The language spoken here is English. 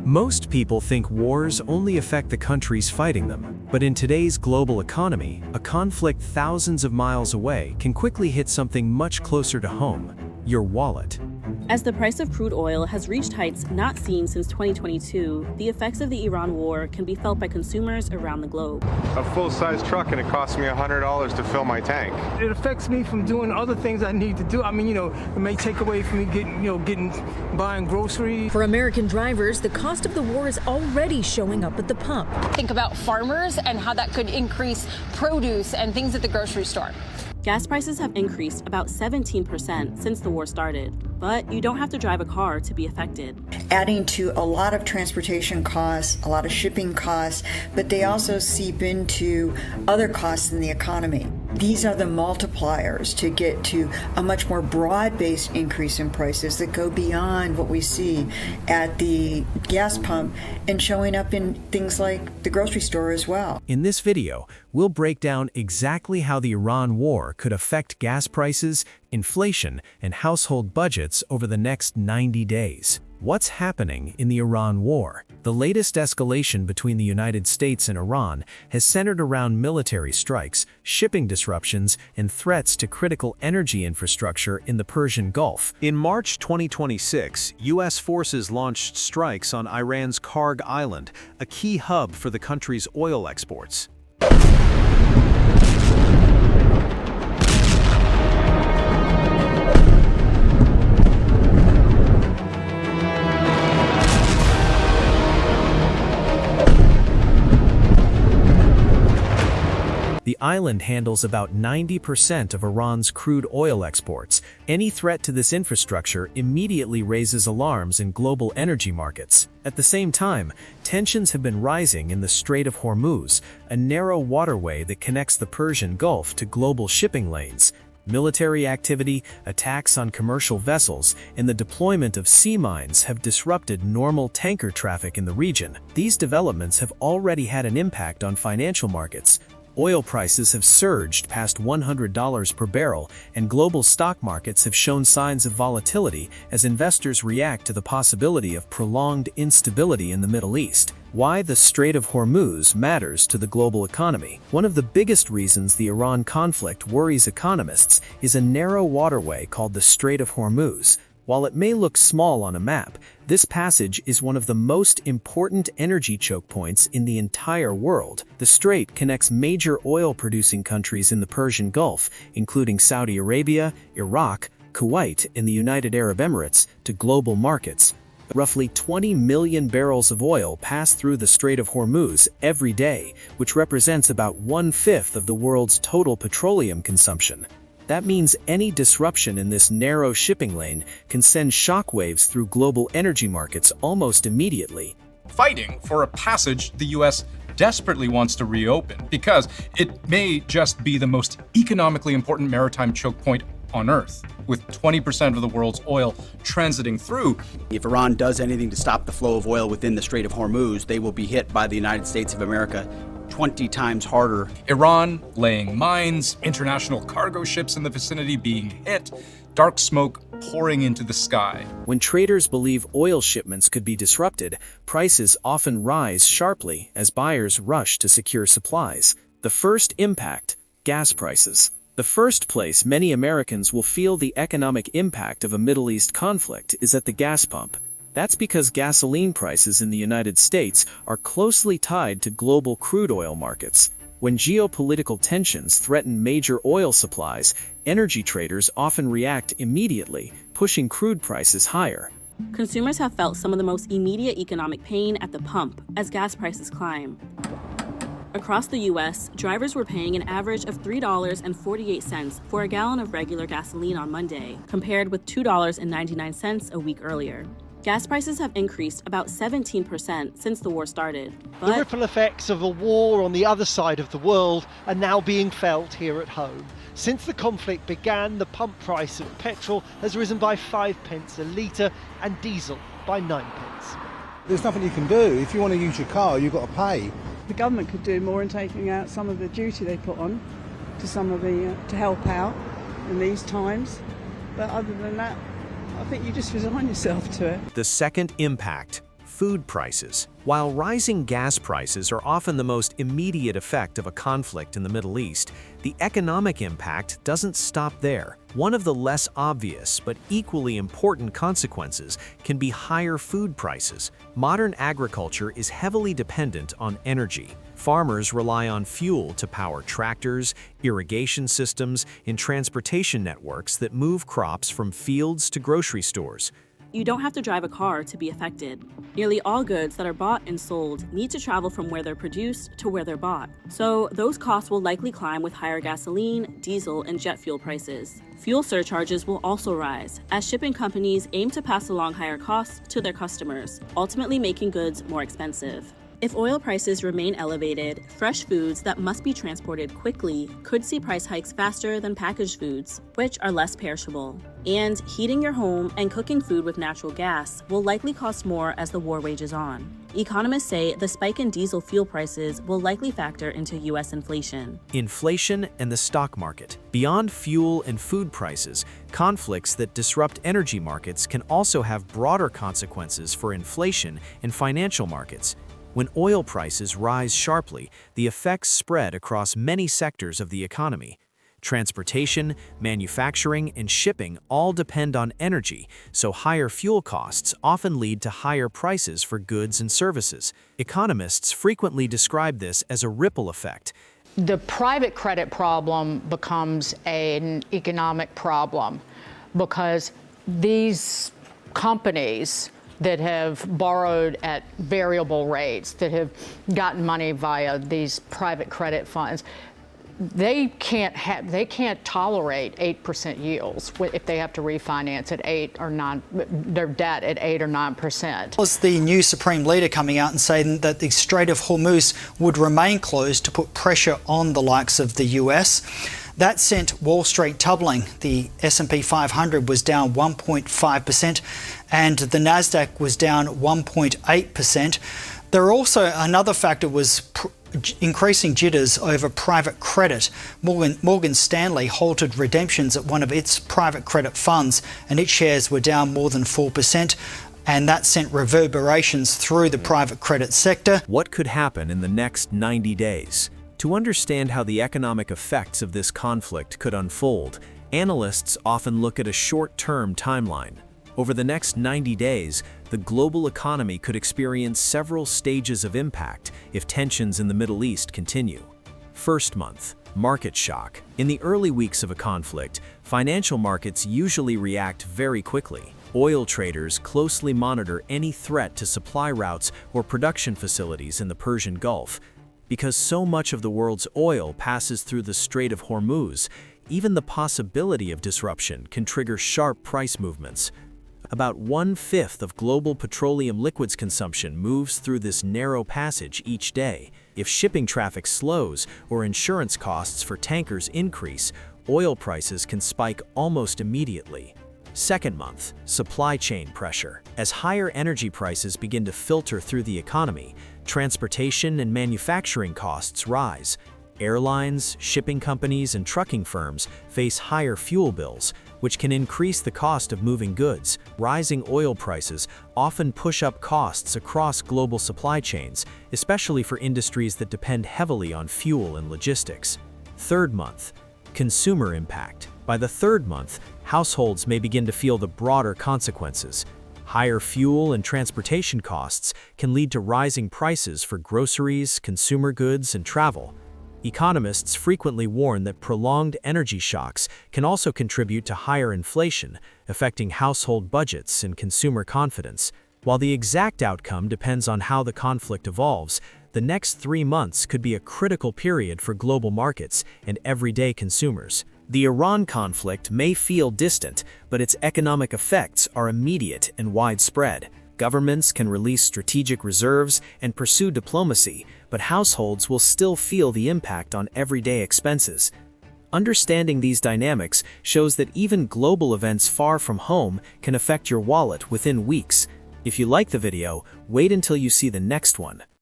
Most people think wars only affect the countries fighting them, but in today's global economy, a conflict thousands of miles away can quickly hit something much closer to home: your wallet. As the price of crude oil has reached heights not seen since 2022, the effects of the Iran war can be felt by consumers around the globe. A full-size truck and it costs me $100 to fill my tank. It affects me from doing other things I need to do. I mean, it may take away from me buying groceries. For American drivers, the cost of the war is already showing up at the pump. Think about farmers and how that could increase produce and things at the grocery store. Gas prices have increased about 17% since the war started, but you don't have to drive a car to be affected. Adding to a lot of transportation costs, a lot of shipping costs, but they also seep into other costs in the economy. These are the multipliers to get to a much more broad-based increase in prices that go beyond what we see at the gas pump and showing up in things like the grocery store as well. In this video, we'll break down exactly how the Iran war could affect gas prices, inflation, and household budgets over the next 90 days. What's happening in the Iran war? The latest escalation between the United States and Iran has centered around military strikes, shipping disruptions, and threats to critical energy infrastructure in the Persian Gulf. In March 2026, U.S. forces launched strikes on Iran's Karg Island, a key hub for the country's oil exports. The island handles about 90% of Iran's crude oil exports. Any threat to this infrastructure immediately raises alarms in global energy markets. At the same time, tensions have been rising in the Strait of Hormuz, a narrow waterway that connects the Persian Gulf to global shipping lanes. Military activity, attacks on commercial vessels, and the deployment of sea mines have disrupted normal tanker traffic in the region. These developments have already had an impact on financial markets. Oil prices have surged past $100 per barrel, and global stock markets have shown signs of volatility as investors react to the possibility of prolonged instability in the Middle East. Why the Strait of Hormuz matters to the global economy. One of the biggest reasons the Iran conflict worries economists is a narrow waterway called the Strait of Hormuz. While it may look small on a map, this passage is one of the most important energy choke points in the entire world. The strait connects major oil-producing countries in the Persian Gulf, including Saudi Arabia, Iraq, Kuwait, and the United Arab Emirates, to global markets. Roughly 20 million barrels of oil pass through the Strait of Hormuz every day, which represents about 1/5 of the world's total petroleum consumption. That means any disruption in this narrow shipping lane can send shockwaves through global energy markets almost immediately. Fighting for a passage the U.S. desperately wants to reopen because it may just be the most economically important maritime choke point on Earth, with 20% of the world's oil transiting through. If Iran does anything to stop the flow of oil within the Strait of Hormuz, they will be hit by the United States of America 20 times harder. Iran laying mines, international cargo ships in the vicinity being hit, dark smoke pouring into the sky. When traders believe oil shipments could be disrupted, prices often rise sharply as buyers rush to secure supplies. The first impact: gas prices. The first place many Americans will feel the economic impact of a Middle East conflict is at the gas pump. That's because gasoline prices in the United States are closely tied to global crude oil markets. When geopolitical tensions threaten major oil supplies, energy traders often react immediately, pushing crude prices higher. Consumers have felt some of the most immediate economic pain at the pump as gas prices climb. Across the U.S., drivers were paying an average of $3.48 for a gallon of regular gasoline on Monday, compared with $2.99 a week earlier. Gas prices have increased about 17% since the war started. The ripple effects of a war on the other side of the world are now being felt here at home. Since the conflict began, the pump price of petrol has risen by 5p a litre and diesel by 9p. There's nothing you can do. If you want to use your car, you've got to pay. The government could do more in taking out some of the duty they put on to some of the to help out in these times. But other than that, I think you just resign yourself to it. The second impact: Food prices. While rising gas prices are often the most immediate effect of a conflict in the Middle East, the economic impact doesn't stop there. One of the less obvious but equally important consequences can be higher food prices. Modern agriculture is heavily dependent on energy. Farmers rely on fuel to power tractors, irrigation systems, and transportation networks that move crops from fields to grocery stores. You don't have to drive a car to be affected. Nearly all goods that are bought and sold need to travel from where they're produced to where they're bought. So those costs will likely climb with higher gasoline, diesel, and jet fuel prices. Fuel surcharges will also rise as shipping companies aim to pass along higher costs to their customers, ultimately making goods more expensive. If oil prices remain elevated, fresh foods that must be transported quickly could see price hikes faster than packaged foods, which are less perishable. And heating your home and cooking food with natural gas will likely cost more as the war rages on. Economists say the spike in diesel fuel prices will likely factor into U.S. inflation. Inflation and the stock market. Beyond fuel and food prices, conflicts that disrupt energy markets can also have broader consequences for inflation and financial markets. When oil prices rise sharply, the effects spread across many sectors of the economy. Transportation, manufacturing, and shipping all depend on energy, so higher fuel costs often lead to higher prices for goods and services. Economists frequently describe this as a ripple effect. The private credit problem becomes an economic problem because these companies that have borrowed at variable rates, that have gotten money via these private credit funds, they can't tolerate 8% yields if they have to refinance at 8 or 9, their debt at 8 or 9%. Was the new Supreme Leader coming out and saying that the Strait of Hormuz would remain closed to put pressure on the likes of the US? That sent Wall Street tumbling. The S&P 500 was down 1.5% and the Nasdaq was down 1.8%. There also another factor was increasing jitters over private credit. Morgan Stanley halted redemptions at one of its private credit funds and its shares were down more than 4%. And that sent reverberations through the private credit sector. What could happen in the next 90 days? To understand how the economic effects of this conflict could unfold, analysts often look at a short-term timeline. Over the next 90 days, the global economy could experience several stages of impact if tensions in the Middle East continue. First month, market shock. In the early weeks of a conflict, financial markets usually react very quickly. Oil traders closely monitor any threat to supply routes or production facilities in the Persian Gulf. Because so much of the world's oil passes through the Strait of Hormuz, even the possibility of disruption can trigger sharp price movements. About 1/5 of global petroleum liquids consumption moves through this narrow passage each day. If shipping traffic slows or insurance costs for tankers increase, oil prices can spike almost immediately. Second month, supply chain pressure. As higher energy prices begin to filter through the economy, transportation and manufacturing costs rise. Airlines, shipping companies, and trucking firms face higher fuel bills, which can increase the cost of moving goods. Rising oil prices often push up costs across global supply chains, especially for industries that depend heavily on fuel and logistics. Third month, consumer impact. By the third month, households may begin to feel the broader consequences. Higher fuel and transportation costs can lead to rising prices for groceries, consumer goods, and travel. Economists frequently warn that prolonged energy shocks can also contribute to higher inflation, affecting household budgets and consumer confidence. While the exact outcome depends on how the conflict evolves, the next 3 months could be a critical period for global markets and everyday consumers. The Iran conflict may feel distant, but its economic effects are immediate and widespread. Governments can release strategic reserves and pursue diplomacy, but households will still feel the impact on everyday expenses. Understanding these dynamics shows that even global events far from home can affect your wallet within weeks. If you like the video, wait until you see the next one.